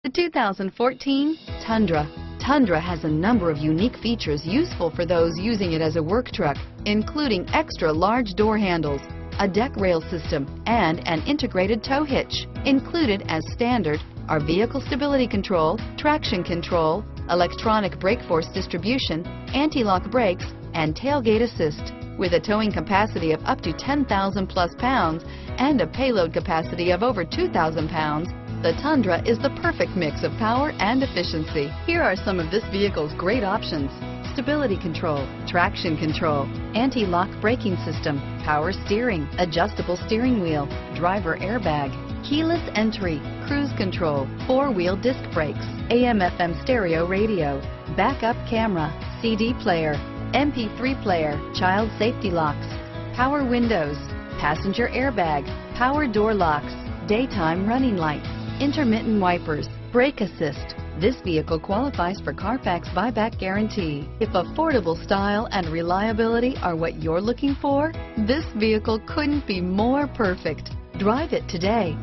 The 2014 Tundra. Tundra has a number of unique features useful for those using it as a work truck, including extra large door handles, a deck rail system, and an integrated tow hitch. Included as standard are vehicle stability control, traction control, electronic brake force distribution, anti-lock brakes, and tailgate assist. With a towing capacity of up to 10,000 plus pounds and a payload capacity of over 2,000 pounds, the Tundra is the perfect mix of power and efficiency. Here are some of this vehicle's great options: stability control, traction control, anti-lock braking system, power steering, adjustable steering wheel, driver airbag, keyless entry, cruise control, four-wheel disc brakes, AM/FM stereo radio, backup camera, CD player, MP3 player, child safety locks, power windows, passenger airbag, power door locks, daytime running lights, intermittent wipers, brake assist. This vehicle qualifies for Carfax buyback guarantee. If affordable style and reliability are what you're looking for, this vehicle couldn't be more perfect. Drive it today.